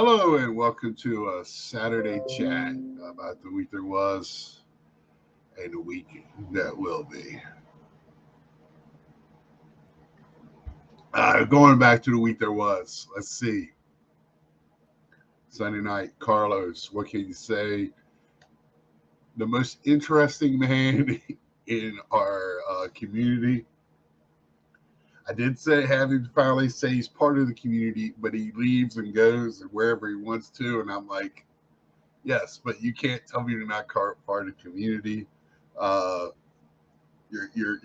Hello and welcome to a Saturday chat about the week there was and the week that will be. Going back to the week there was, let's see. Sunday night, Carlos, what can you say? The most interesting man in our community. I did say have him finally say he's part of the community, but he leaves and goes and wherever he wants to. And I'm like, yes, but you can't tell me you're not part of the community. Uh, you're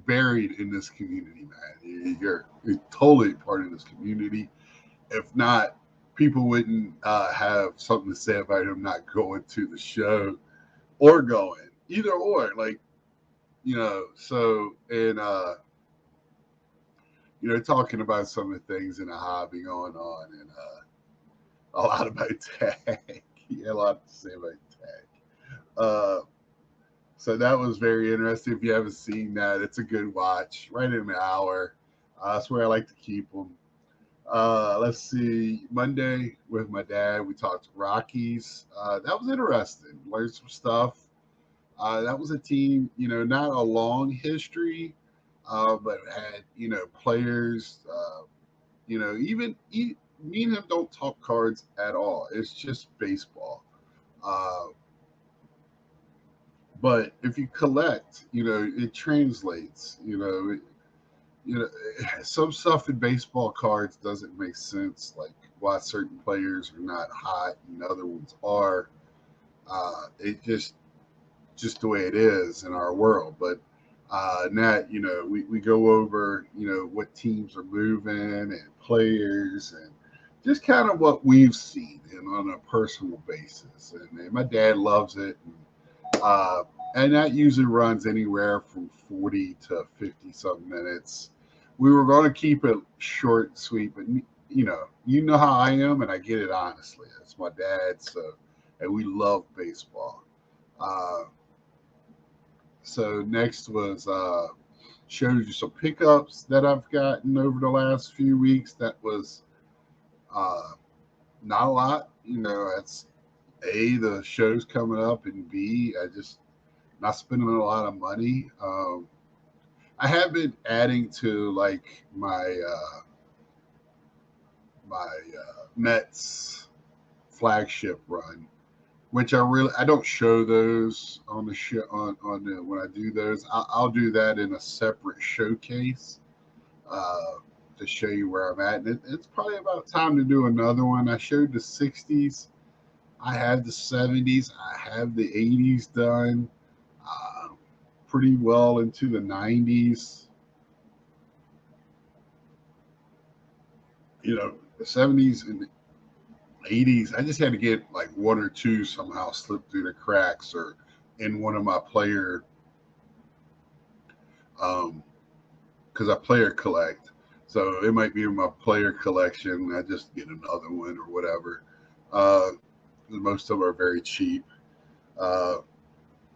buried in this community, man. You're totally part of this community. If not, people wouldn't have something to say about him not going to the show or going either or. Like so and talking about some of the things in the hobby going on and a lot about tag. He had a lot to say about tag. Uh, So that was very interesting. If you haven't seen that, it's a good watch, right in an hour. That's where I like to keep them. Let's see. Monday with my dad, we talked Rockies. That was interesting. Learned some stuff. That was a team, not a long history, but had players. Me and him don't talk cards at all. It's just baseball. Uh, but if you collect, it translates. You know, some stuff in baseball cards doesn't make sense, like why certain players are not hot and other ones are. It just the way it is in our world. But Nat, we go over, what teams are moving and players and just kind of what we've seen and on a personal basis. And my dad loves it. Uh, and that usually runs anywhere from 40 to 50 some minutes. We were going to keep it short and sweet, but you know how I am, and I get it honestly. It's my dad, and we love baseball. Uh, so next was showed you some pickups that I've gotten over the last few weeks. That was uh, not a lot. That's the show's coming up, and B, I just not spending a lot of money. I have been adding to like my Mets flagship run, which I don't show those on the show on the, when I do those. I'll do that in a separate showcase uh, to show you where I'm at. And it's probably about time to do another one. I showed the '60s. I have the '70s. I have the '80s done. Uh, Pretty well into the '90s. The '70s and '80s. I just had to get like one or two somehow slip through the cracks or in one of my player, um, because I player collect. So it might be in my player collection. I just get another one or whatever. Uh, Most of them are very cheap. Uh,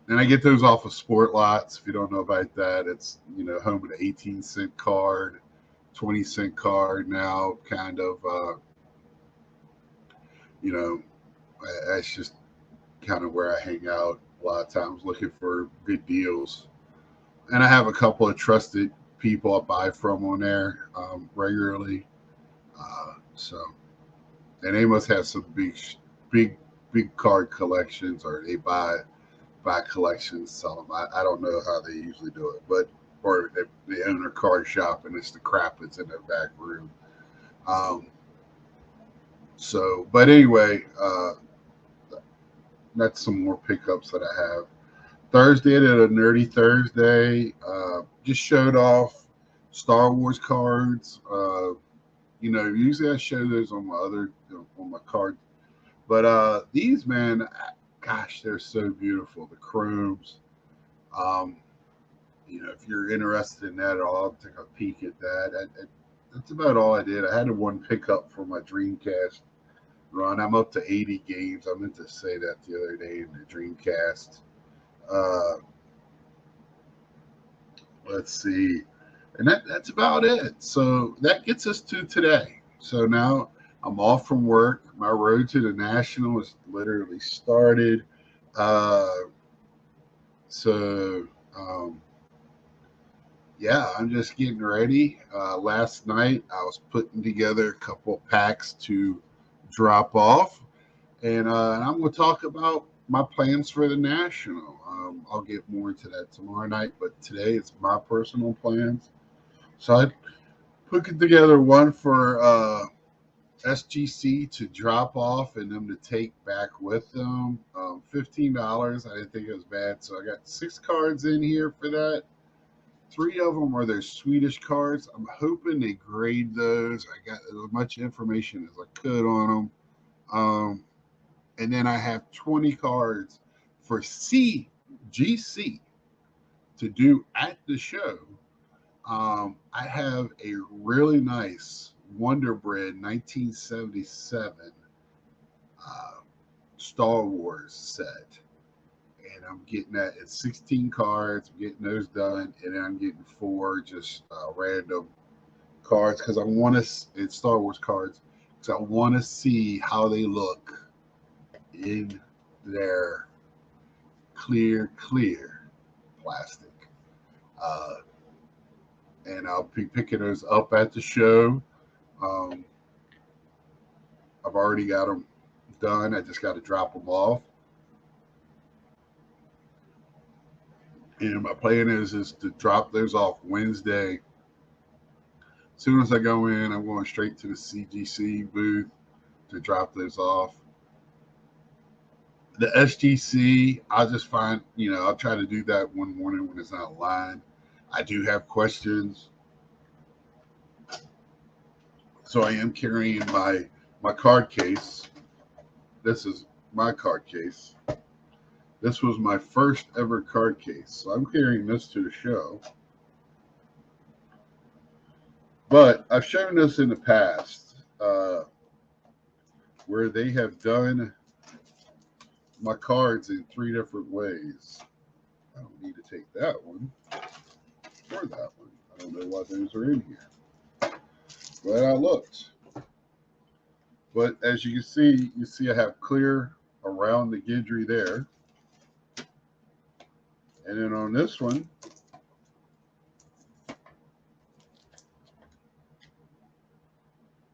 and I get those off of Sport Lots. If you don't know about that, it's home with an 18-cent card, 20-cent card now, kind of. You know, that's just kind of where I hang out a lot of times, looking for good deals. And I have a couple of trusted people I buy from on there regularly. So, and they must have some big, big card collections, or they buy collections, sell them. I don't know how they usually do it, but or they own a card shop and it's the crap that's in their back room. Um, but anyway, that's some more pickups that I have. Thursday did a nerdy Thursday. Just showed off Star Wars cards. Usually I show those on my on my card, but these, man, gosh, they're so beautiful. The chromes. Um, if you're interested in that at all, I'll take a peek at that. That's about all I did. I had one pickup for my Dreamcast run. I'm up to 80 games. I meant to say that the other day in the Dreamcast. Uh, let's see, and that's about it. So that gets us to today. So now I'm off from work. My road to the National is literally started. Uh, so, um, yeah, I'm just getting ready. Last night, I was putting together a couple packs to drop off, and I'm going to talk about my plans for the National. I'll get more into that tomorrow night, but today it's my personal plans. So I put together one for SGC to drop off and them to take back with them. $15. I didn't think it was bad. So I got 6 cards in here for that. 3 of them are their Swedish cards. I'm hoping they grade those. I got as much information as I could on them. And then I have 20 cards for CGC to do at the show. I have a really nice Wonder Bread 1977 uh, Star Wars set. And I'm getting that at 16 cards. I'm getting those done. And then I'm getting 4 just random cards because I want to, it's Star Wars cards, because I want to see how they look in their clear plastic. Uh, and I'll be picking those up at the show. Um, I've already got them done. I just got to drop them off. And my plan is to drop those off Wednesday. As soon as I go in, I'm going straight to the CGC booth to drop those off. The SGC, I'll just find, I'll try to do that one morning when it's not lined. I do have questions. So I am carrying my card case. This is my card case. This was my first ever card case. So I'm carrying this to the show. But I've shown this in the past where they have done my cards in 3 different ways. I don't need to take that one or that one. I don't know why those are in here. But I looked. But as you can see I have clear around the Guidry there. And then on this one,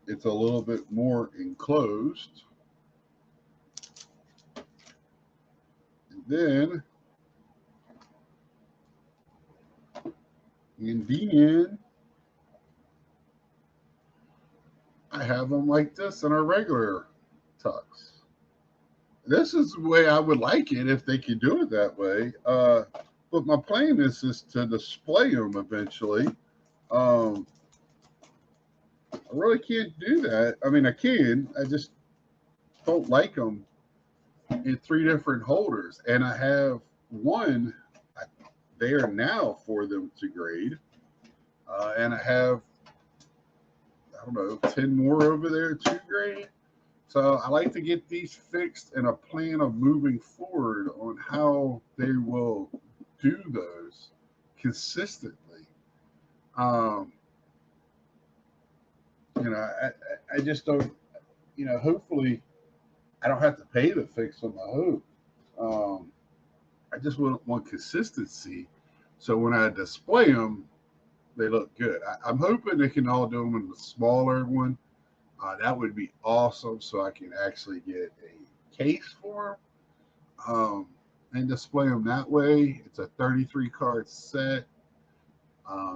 it's a little bit more enclosed. And then in the end, I have them like this in a regular tux. This is the way I would like it if they could do it that way. But my plan is to display them eventually. I really can't do that. I mean, I can. I just don't like them in 3 different holders. And I have one there now for them to grade. And I have, I don't know, 10 more over there to grade. So I like to get these fixed and a plan of moving forward on how they will do those consistently. Um, I just don't, hopefully I don't have to pay to fix them. I hope. I just want consistency. So when I display them, they look good. I'm hoping they can all do them in the smaller one. That would be awesome. So I can actually get a case for them and display them that way. It's a 33 card set.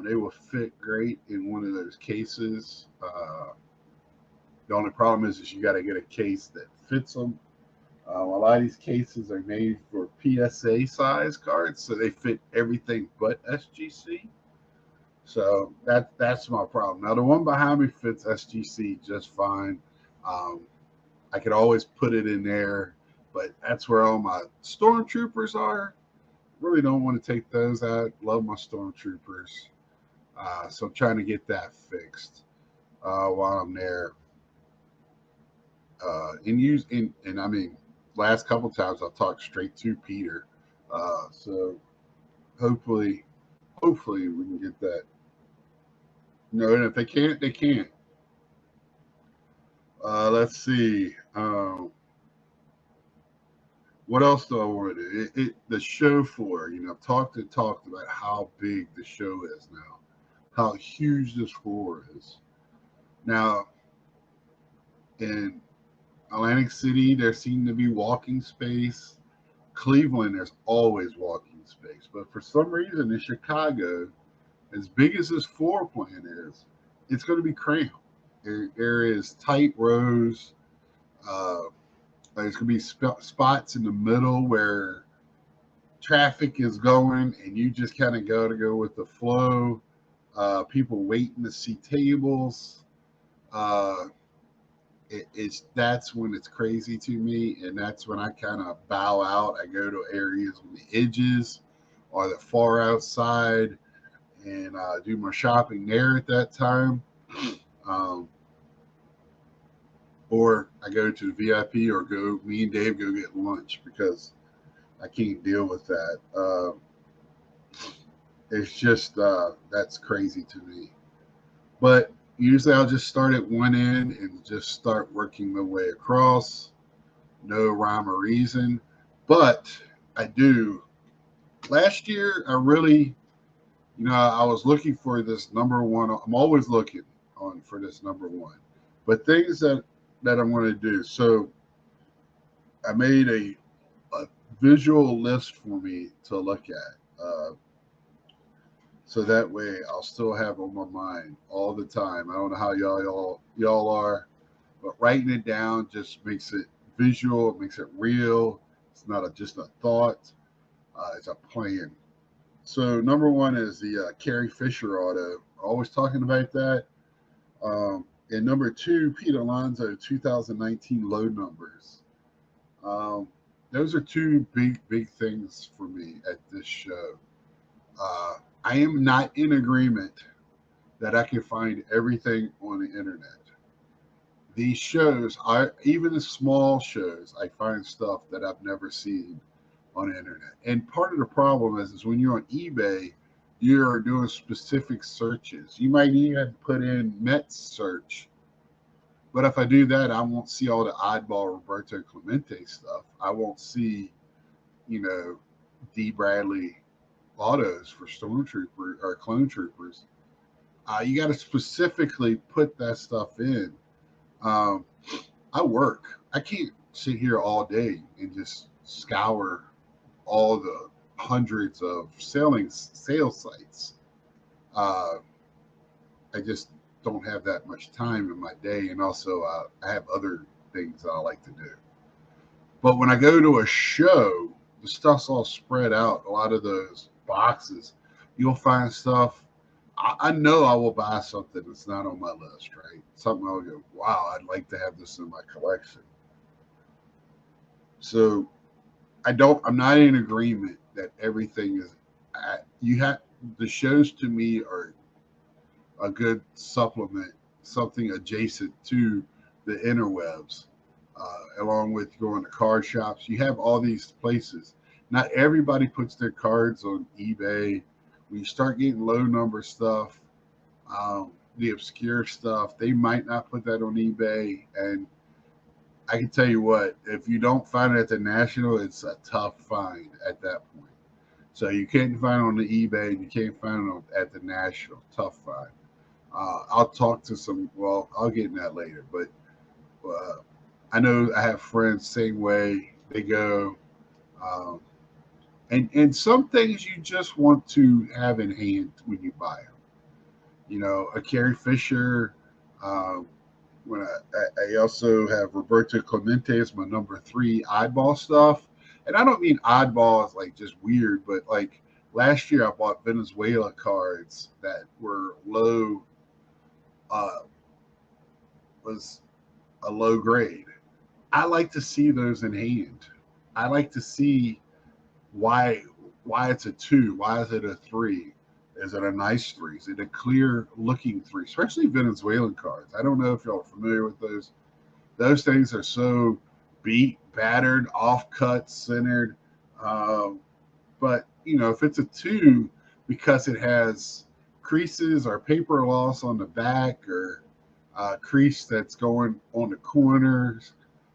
They will fit great in one of those cases. The only problem is you got to get a case that fits them. A lot of these cases are made for PSA size cards, so they fit everything but SGC. So that's my problem. Now the one behind me fits SGC just fine. Um, I could always put it in there, but that's where all my stormtroopers are. Really don't want to take those out. Love my stormtroopers. So I'm trying to get that fixed while I'm there. And I mean, last couple times I've talked straight to Peter. So hopefully we can get that. No, and if they can't, they can't. Let's see. What else do I want to do? The show floor. Talked about how big the show is now, how huge this floor is. Now, in Atlantic City, there seemed to be walking space. Cleveland, there's always walking space. But for some reason, in Chicago, as big as this floor plan is, it's going to be cramped. There is tight rows. Uh, there's going to be spots in the middle where traffic is going, and you just kind of go with the flow. People waiting to see tables. Uh, it's that's when it's crazy to me, and that's when I kind of bow out. I go to areas on the edges or the far outside, and do my shopping there at that time. Um, or I go to the VIP, or go me and Dave go get lunch because I can't deal with that. It's just that's crazy to me. But usually I'll just start at one end and just start working my way across. No rhyme or reason. But I do. Last year, I really, I was looking for this number one. I'm always looking on for this number one. But things that I'm going to do. So I made a visual list for me to look at. So that way I'll still have on my mind all the time. I don't know how y'all are, but writing it down just makes it visual, it makes it real. It's not just a thought; it's a plan. So number one is the Carrie Fisher auto. Always talking about that. And number two, Pete Alonso 2019 low numbers. Um, those are two big things for me at this show. Uh, I am not in agreement that I can find everything on the internet. These shows, even the small shows, I find stuff that I've never seen on the internet. And part of the problem is when you're on eBay, you're doing specific searches. You might even put in Mets search, but if I do that, I won't see all the oddball Roberto Clemente stuff. I won't see, you know, D. Bradley autos for stormtrooper or clone troopers. You got to specifically put that stuff in. Um, I work. I can't sit here all day and just scour all the hundreds of sales sites. Uh, I just don't have that much time in my day, and also I have other things that I like to do. But when I go to a show, the stuff's all spread out. A lot of those boxes, you'll find stuff. I know I will buy something that's not on my list, right? Something I'll go, wow, I'd like to have this in my collection. So I'm not in agreement that everything is. You have the shows to me are a good supplement, something adjacent to the interwebs, along with going to card shops. You have all these places. Not everybody puts their cards on eBay. When you start getting low number stuff, the obscure stuff, they might not put that on eBay. And I can tell you what, if you don't find it at the National, it's a tough find at that point. So you can't find it on the eBay, and you can't find it at the National. Tough find. I'll talk to some. Well, I'll get in that later. But uh, I know I have friends same way. They go, um, and some things you just want to have in hand when you buy them. A Carrie Fisher. Um, when I also have Roberto Clemente as my number three oddball stuff, and I don't mean oddball as like just weird, but like last year I bought Venezuela cards that were low, uh, was a low grade. I like to see those in hand. I like to see why why it's a two, why is it a three? Is it a nice three? Is it a clear looking three? Especially Venezuelan cards. I don't know if y'all are familiar with those. Those things are so beat, battered, off cut, centered. Um, but if it's a two because it has creases or paper loss on the back, or crease that's going on the corners,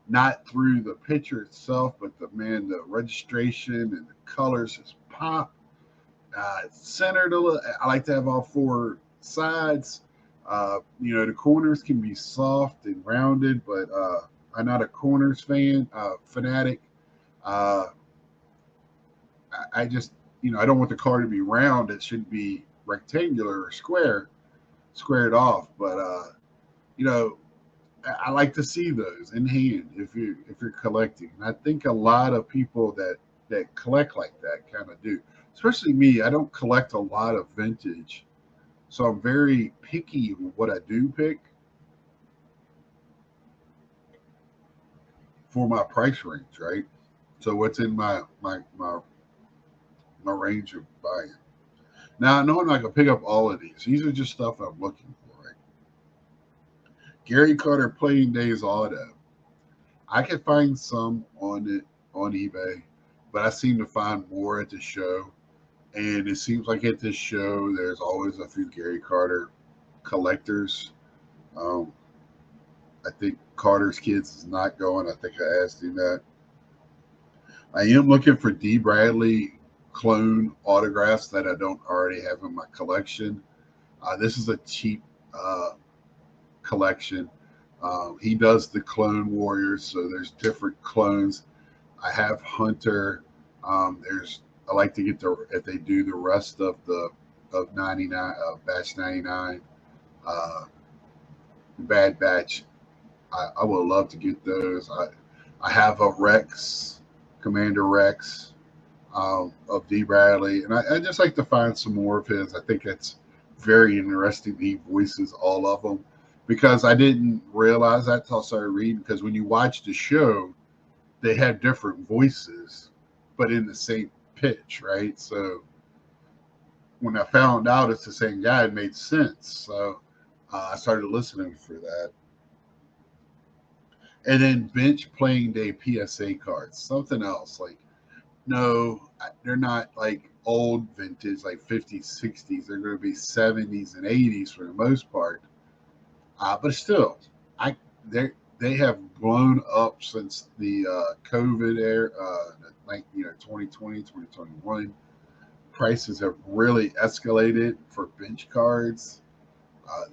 not through the picture itself, but the registration and the colors just pop. It's centered a little. I like to have all four sides. The corners can be soft and rounded, but I'm not a corners fanatic. Uh, I just, I don't want the car to be round. It should be rectangular or squared off. But you know, I like to see those in hand if you're collecting. And I think a lot of people that collect like that kind of do. Especially me. I don't collect a lot of vintage, so I'm very picky with what I do pick for my price range, right? So what's in my range of buying. Now I know I'm not gonna pick up all of these. These are just stuff I'm looking for, right? Gary Carter Playing Days Auto. I can find some on eBay, but I seem to find more at the show. And it seems like at this show, there's always a few Gary Carter collectors. Um, I think Carter's Kids is not going. I think I asked him that. I am looking for D. Bradley clone autographs that I don't already have in my collection. This is a cheap uh, collection. He does the Clone Warriors, so there's different clones. I have Hunter. There's I like to get the if they do the rest of the of 99 batch 99 uh, Bad Batch. I would love to get those. I have a Rex, Commander Rex of D. Bradley, and I just like to find some more of his. I think it's very interesting. He voices all of them because I didn't realize that until I started reading. Because when you watch the show, they have different voices, but in the same pitch, right? So when I found out it's the same guy, it made sense. So I started listening for that. And then bench playing day PSA cards, something else. Like, no, they're not like old vintage, like 50s, 60s. They're going to be 70s and 80s for the most part. But still, I they have blown up since the COVID era, 2020, 2021. Prices have really escalated for bench cards.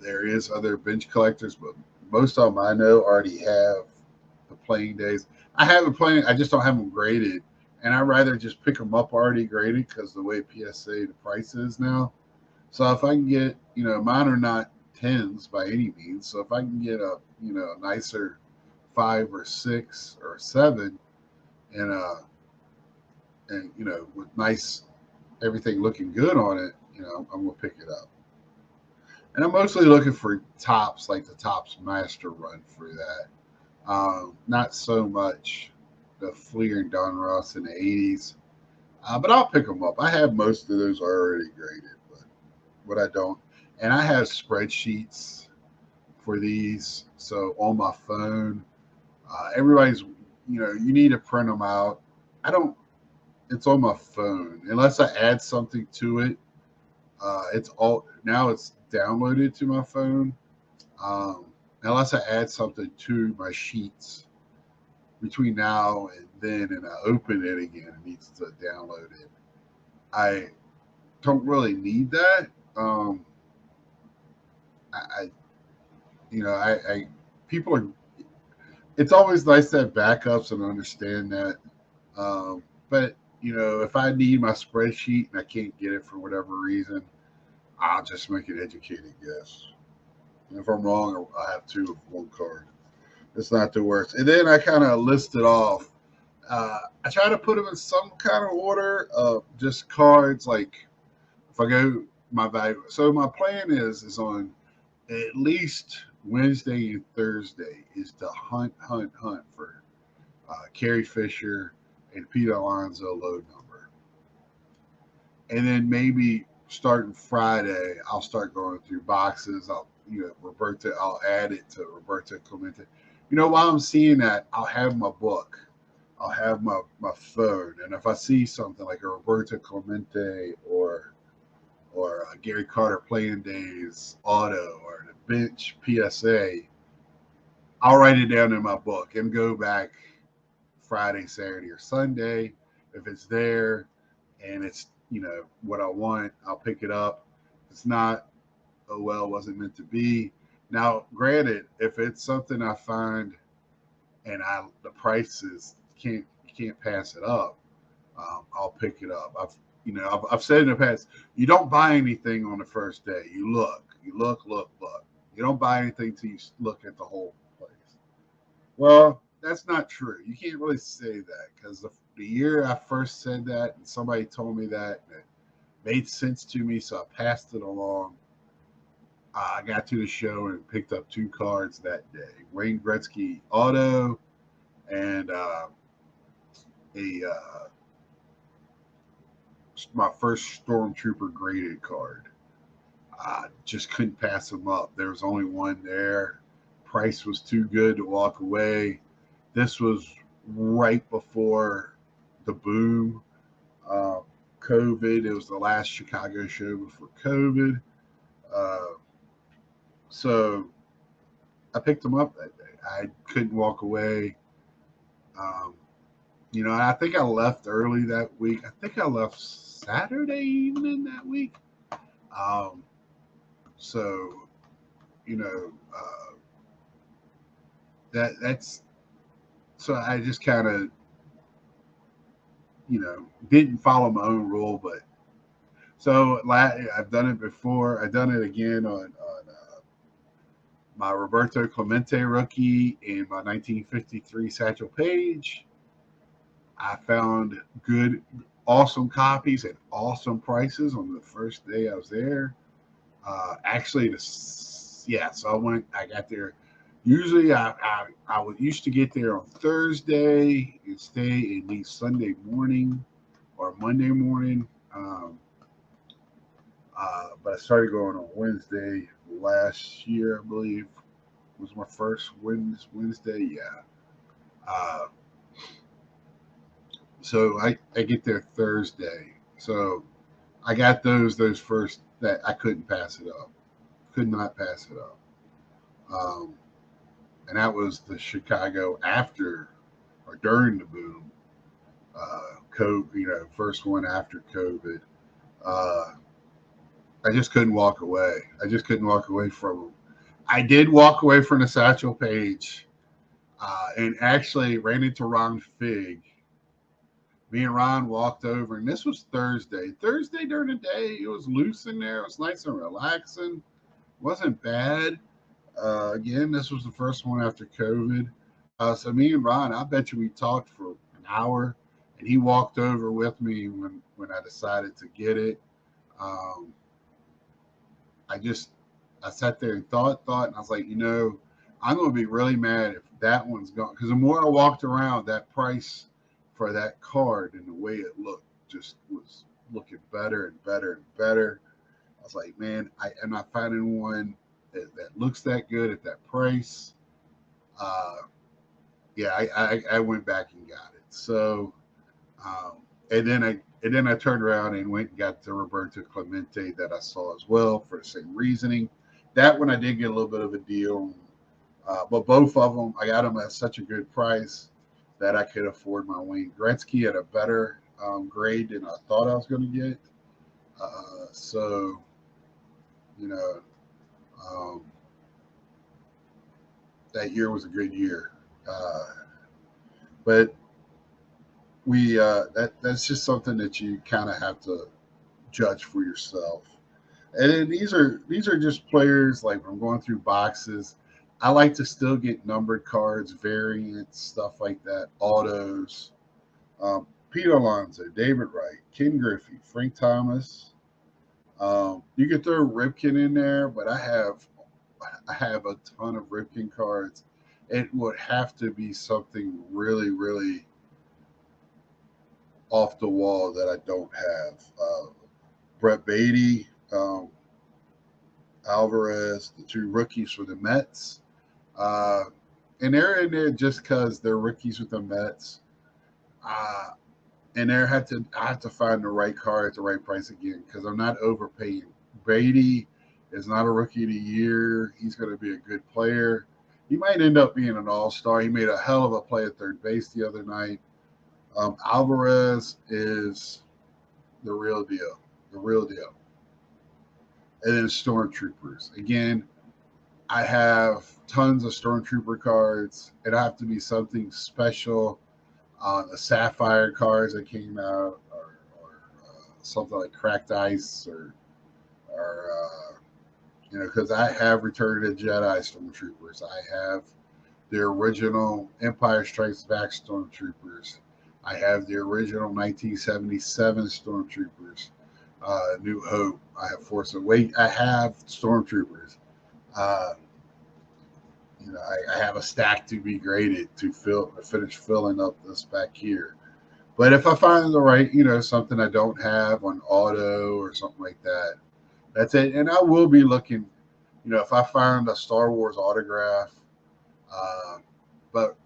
There is other bench collectors, but most of them I know already have the playing days. I have a playing. I just don't have them graded, and I'd rather just pick them up already graded because the way PSA the price is now. So if I can get, mine are not tens by any means. So if I can get a nicer 5 or 6 or 7, and with nice everything looking good on it, I'm gonna pick it up. And I'm mostly looking for tops, like the tops master run for that. Not so much the Fleer and Don Ross in the 80s, but I'll pick them up. I have most of those already graded, but what I don't, and I have spreadsheets for these. So on my phone, everybody's, you need to print them out. I don't. It's on my phone unless I add something to it. It's all now. It's downloaded to my phone. Um, Unless I add something to my sheets between now and then, and I open it again, it needs to download it. I don't really need that. I people are. It's always nice to have backups and understand that. But if I need my spreadsheet and I can't get it for whatever reason, I'll just make an educated guess. And if I'm wrong, I have two of one card. It's not the worst. And then I kind of listed off. I try to put them in some kind of order of just cards. Like if I go my value, so my plan is on at least Wednesday and Thursday is to hunt for Carrie Fisher and Pete Alonso low number, and then maybe starting Friday, I'll start going through boxes. Roberta, I'll add it to Roberta Clemente. While I'm seeing that, I'll have my book, I'll have my phone, and if I see something like a Roberta Clemente or or Gary Carter Playing Days auto or the bench PSA, I'll write it down in my book and go back Friday, Saturday, or Sunday. If it's there and it's, what I want, I'll pick it up. If it's not, oh well, wasn't meant to be. Now, granted, if it's something I find and the prices can't pass it up, I'll pick it up. I've said in the past, you don't buy anything on the first day. You look. You don't buy anything till you look at the whole place. Well, that's not true. You can't really say that because the year I first said that, and somebody told me that, and it made sense to me, so I passed it along. I got to the show and picked up 2 cards that day: Wayne Gretzky auto and a my first Stormtrooper graded card. I just couldn't pass them up. There was only one there. Price was too good to walk away. This was right before the boom. Uh, COVID. It was the last Chicago show before COVID. Uh, so I picked them up that day. I couldn't walk away. Um, I think I left early that week. I think I left Saturday evening that week. Um, so you know that's so I just kind of didn't follow my own rule, but I've done it before. I've done it again on my Roberto Clemente rookie and my 1953 Satchel Paige. I found good, awesome copies at awesome prices on the first day I was there. Actually, so I got there. Usually, I would used to get there on Thursday and stay and leave Sunday morning or Monday morning. But I started going on Wednesday last year, I believe, was my first Wednesday. Yeah. Uh, so I get there Thursday. So I got those first that I couldn't pass it up. Could not pass it up. Um, and that was the Chicago after or during the boom. COVID, first one after COVID. Uh, I just couldn't walk away. I just couldn't walk away from them. I did walk away from the Satchel Paige, and actually ran into Ron Fig. Me and Ron walked over, and this was Thursday. Thursday during the day, it was loose in there. It was nice and relaxing. Wasn't bad. Again, this was the first one after COVID. So me and Ron, I bet you we talked for an hour, and he walked over with me when I decided to get it. Um, I just I sat there and thought, and I was like, I'm going to be really mad if that one's gone. Because the more I walked around, that price for that card and the way it looked just was looking better and better and better. I was like, man, I am not finding one that looks that good at that price. Uh, yeah, I went back and got it. So, um, and then I turned around and went and got the Roberto Clemente that I saw as well for the same reasoning. That one I did get a little bit of a deal, but both of them I got them at such a good price that I could afford my Wayne Gretzky at a better grade than I thought I was going to get. So you know, um, that year was a good year, but that's just something that you kind of have to judge for yourself. And then these are just players like when I'm going through boxes. I like to still get numbered cards, variants, stuff like that, autos. Pete Alonso, David Wright, Ken Griffey, Frank Thomas. You could throw Ripken in there, but I have a ton of Ripken cards. It would have to be something really, really off the wall that I don't have. Brett Beatty, Alvarez, the 2 rookies for the Mets. Uh, and they're in there just because they're rookies with the Mets. Uh, and I have to find the right car at the right price again because I'm not overpaying. Brady is not a rookie of the year. He's going to be a good player. He might end up being an all-star. He made a hell of a play at third base the other night. Alvarez is the real deal, the real deal. And then Stormtroopers. Again, I have tons of Stormtrooper cards. It have to be something special on the Sapphire cards that came out, or something like Cracked Ice, or because I have Return of the Jedi Stormtroopers. I have the original Empire Strikes Back Stormtroopers. I have the original 1977 Stormtroopers. New Hope. I have Force Awakens. I have Stormtroopers. Uh, I have a stack to be graded to finish filling up this back here. But if I find the right, something I don't have on auto or something like that, that's it. And I will be looking, if I find a Star Wars autograph, uh, but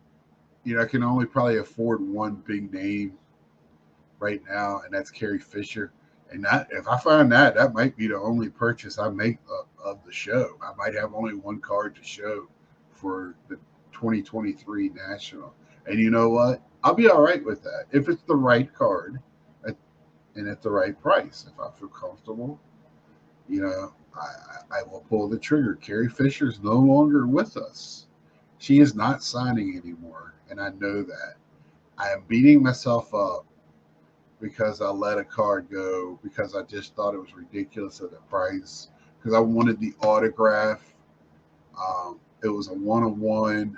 I can only probably afford one big name right now, and that's Carrie Fisher. And that, if I find that, that might be the only purchase I make of the show. I might have only one card to show for the 2023 National. And you know what? I'll be all right with that if it's the right card at, and at the right price. If I feel comfortable, I will pull the trigger. Carrie Fisher is no longer with us. She is not signing anymore, and I know that. I am beating myself up because I let a card go because I just thought it was ridiculous at the price because I wanted the autograph. It was a one-on-one,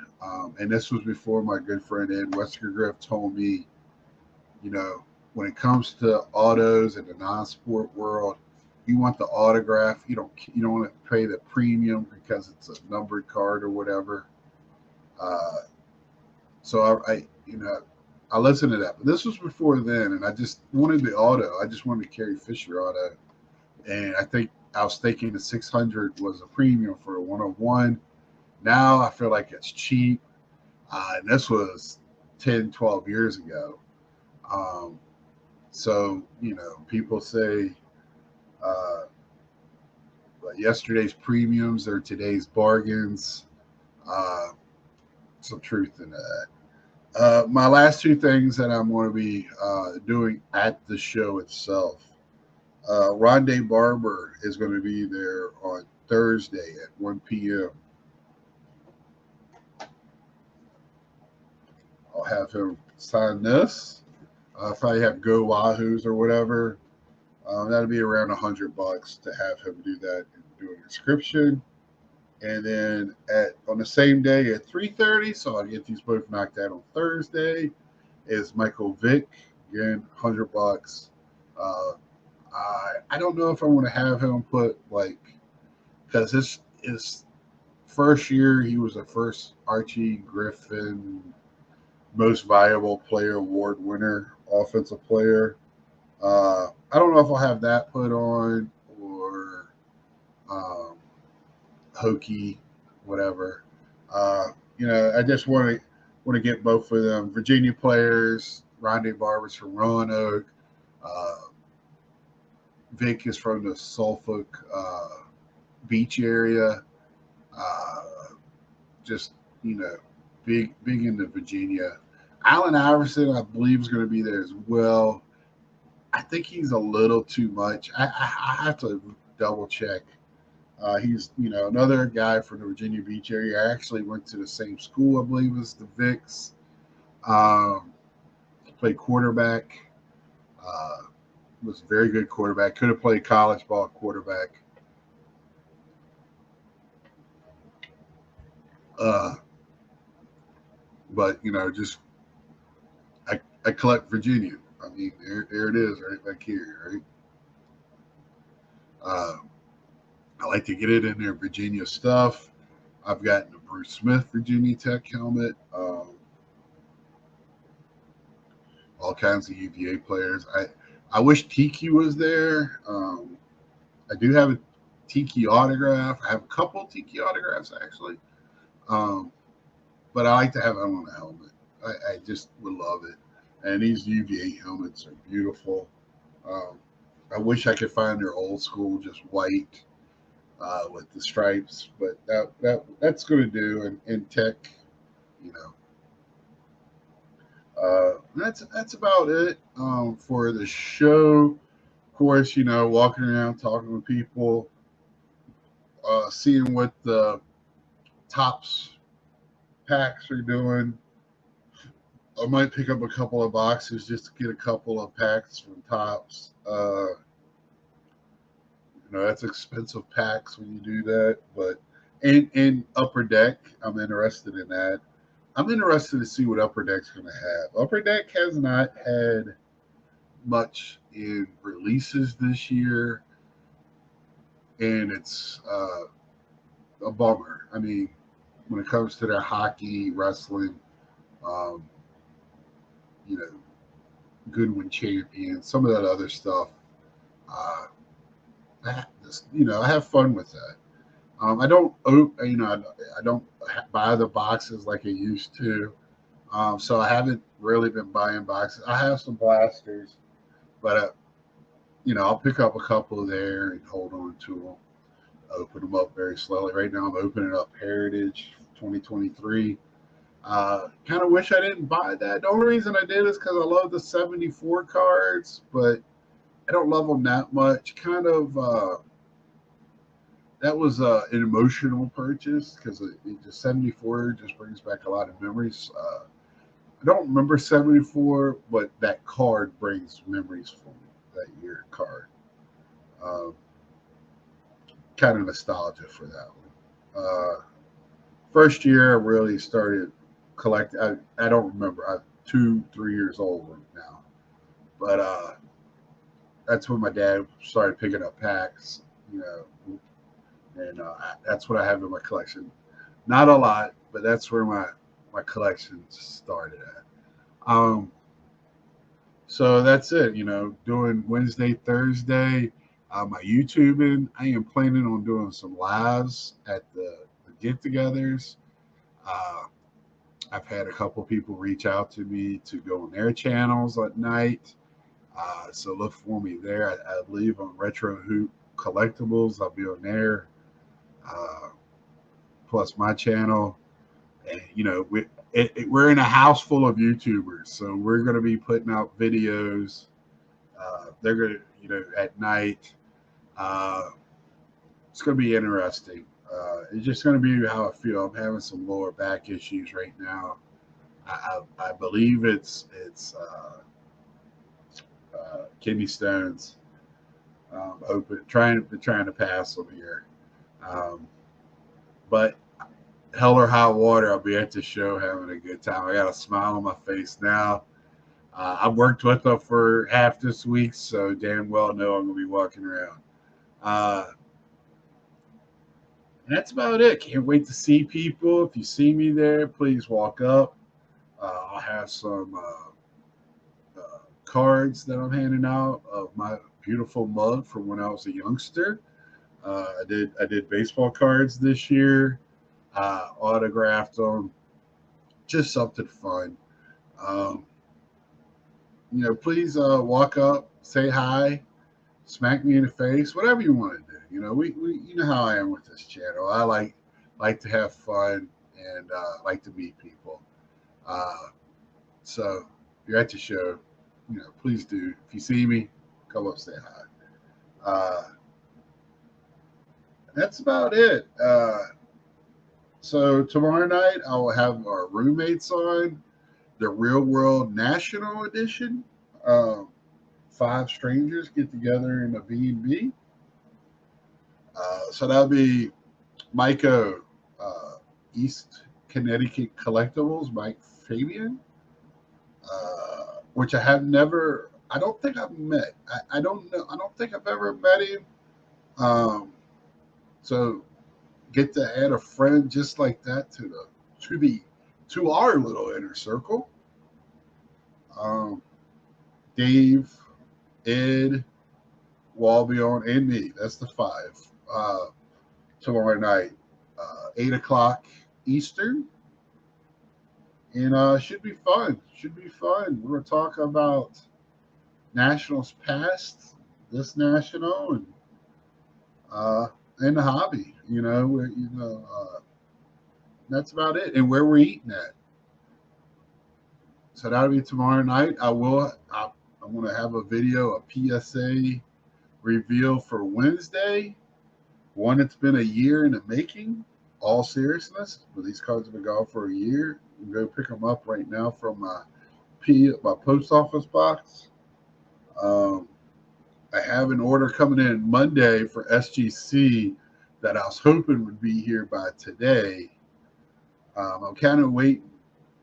and this was before my good friend Ed Wesker told me, when it comes to autos in the non-sport world, you want the autograph. You don't want to pay the premium because it's a numbered card or whatever. Uh, so I listened to that, but this was before then, and I just wanted the auto. I just wanted to Carrie Fisher auto, and I was thinking the 600 was a premium for a 101. Now I feel like it's cheap, and this was 10, 12 years ago. Um, so people say uh, yesterday's premiums are today's bargains. Uh, some truth in that. My last two things that I'm going to be doing at the show itself. Rondé Barber is going to be there on Thursday at 1 p.m. I'll have him sign this. Probably have Go Wahoos or whatever. That'll be around $100 to have him do that and do an inscription. And then on the same day at 3:30, so I'll get these both knocked out on Thursday, is Michael Vick. Again, $100. Uh, I don't know if I want to have him put because this is first year he was the first Archie Griffin Most Valuable Player Award winner, offensive player. I don't know if I'll have that put on or um, hokey, whatever. I just want to get both of them. Virginia players, Rondé Barber's from Roanoke. Uh, Vic is from the Suffolk beach area. Uh, just big into Virginia. Allen Iverson, I believe, is going to be there as well. I think he's a little too much. I have to double check. He's another guy from the Virginia Beach area. I actually went to the same school, I believe, as the Vicks. Played quarterback. Uh, was a very good quarterback. Could have played college ball quarterback. Uh, but just I collect Virginia. I mean, there it is, right back here, right? Uh, I like to get it in there, Virginia stuff. I've gotten a Bruce Smith Virginia Tech helmet. All kinds of UVA players. I wish Tiki was there. I do have a Tiki autograph. I have a couple Tiki autographs actually, but I like to have him on a helmet. I just would love it. And these UV8 helmets are beautiful. Um, I wish I could find their old school, just white with the stripes, but that's going to do. In tech, you know, that's about it for the show. Of course, you know, walking around talking with people, seeing what the tops packs are doing. I might pick up a couple of boxes just to get a couple of packs from Tops. You know, that's expensive packs when you do that. But in Upper Deck, I'm interested in that. I'm interested to see what Upper Deck's going to have. Upper Deck has not had much in releases this year, and it's a bummer. I mean, when it comes to their hockey, wrestling, um, you know, Goodwin Champion, some of that other stuff. Uh, I have fun with that. I don't, I don't buy the boxes like I used to. So I haven't really been buying boxes. I have some blasters, but I'll pick up a couple there and hold on to them. Open them up very slowly. Right now, I'm opening up Heritage 2023. Kind of wish I didn't buy that. The only reason I did is because I love the 74 cards, but I don't love them that much. That was an emotional purchase because the 74 just brings back a lot of memories. I don't remember 74, but that card brings memories for me. That year card, um, kind of nostalgia for that one. First year, I really started collecting. I don't remember. I'm 2, 3 years old right now, but that's when my dad started picking up packs. You know, and that's what I have in my collection. Not a lot, but that's where my collection started at. So that's it. Doing Wednesday, Thursday, my YouTubing. I am planning on doing some lives at the get-togethers. Uh, I've had a couple people reach out to me to go on their channels at night. So look for me there. I believe on Retro Hoop Collectibles. I'll be on there. Uh, plus my channel. And, we're in a house full of YouTubers, so we're going to be putting out videos. They're going to, at night. Uh, it's going to be interesting. It's just going to be how I feel. I'm having some lower back issues right now. I believe it's kidney stones. Hoping trying to pass them here, but hell or high water, I'll be at the show having a good time. I got a smile on my face now. I've worked with them for half this week, so damn well know I'm going to be walking around. And that's about it. Can't wait to see people. If you see me there, please walk up. I'll have some cards that I'm handing out of my beautiful mug from when I was a youngster. I did baseball cards this year. Autographed them. Just something fun. Um, please walk up, say hi, smack me in the face, whatever you want to do. We you know how I am with this channel. I like to have fun and like to meet people. Uh, so if you're at the show, please do. If you see me, come up, say hi. That's about it. So tomorrow night I will have our roommates on the Real World National Edition. Um, 5 strangers get together in a B&B. So that'll be Mike O, East Connecticut Collectibles, Mike Fabian, which I don't think I've met. I don't know. I don't think I've ever met him. Um, so get to add a friend just like that to our little inner circle. Um, Dave, Ed, Walbion, and me. That's the 5. Tomorrow night, 8 o'clock Eastern. and should be fun. Should be fun. We're gonna talk about nationals past, this national, uh, and the hobby. That's about it. And where we're eating at. So that'll be tomorrow night. I'm gonna have a video, a PSA reveal for Wednesday. One, it's been a year in the making. All seriousness, but these cards have been gone for a year. I'm gonna go pick them up right now from my post office box. Um, I have an order coming in Monday for SGC that I was hoping would be here by today. I'm kind of waiting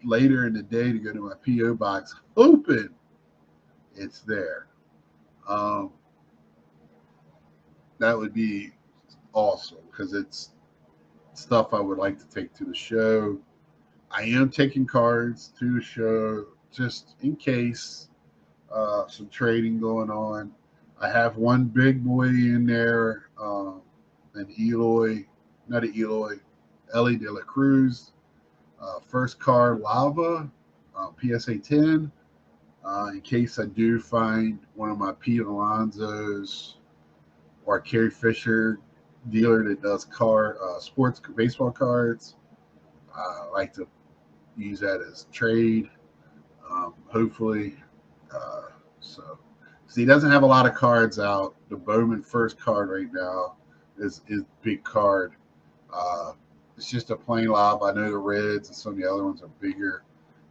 later in the day to go to my PO box, hoping it's there. Um, that would be awesome because it's stuff I would like to take to the show. I am taking cards to the show just in case some trading going on. I have one big boy in there, an Eloy, not an Eloy, Ellie De La Cruz. First card, Lava, PSA 10. In case I do find one of my Pete Alonso's or Carrie Fisher dealer that does sports baseball cards, I like to use that as trade. Hopefully, uh, so he doesn't have a lot of cards out. The Bowman first card right now is big card. Uh, it's just a plain lob. I know the Reds and some of the other ones are bigger,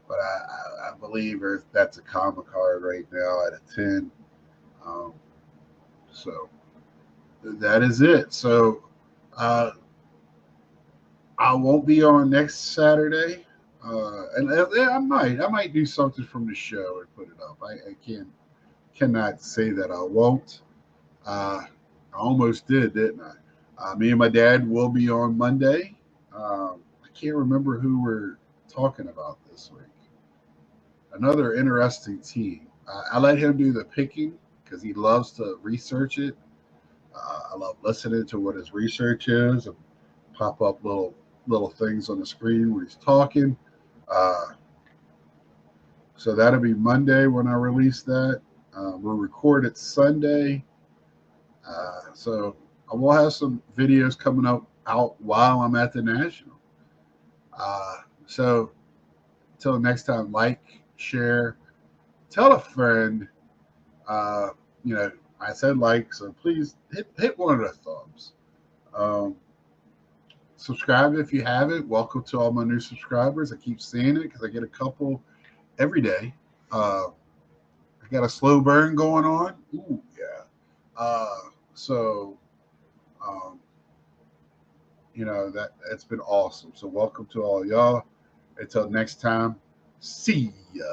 but I believe that's a common card right now at a 10. Um, so that is it. So uh, I won't be on next Saturday, and I might do something from the show and put it up. I cannot say that I won't. I almost didn't I? Me and my dad will be on Monday. I can't remember who we're talking about this week. Another interesting team. I let him do the picking because he loves to research it. I love listening to what his research is and pop up little things on the screen when he's talking. Uh, so that'll be Monday when I release that. We'll record it Sunday. So I will have some videos coming up out while I'm at the National. So until next time, like, share, tell a friend. Uh, I said like, so please hit one of the thumbs. Um, subscribe if you haven't. Welcome to all my new subscribers. I keep seeing it because I get a couple every day. I got a slow burn going on. Ooh, yeah. So um, that's been awesome. So welcome to all y'all. Until next time, see ya.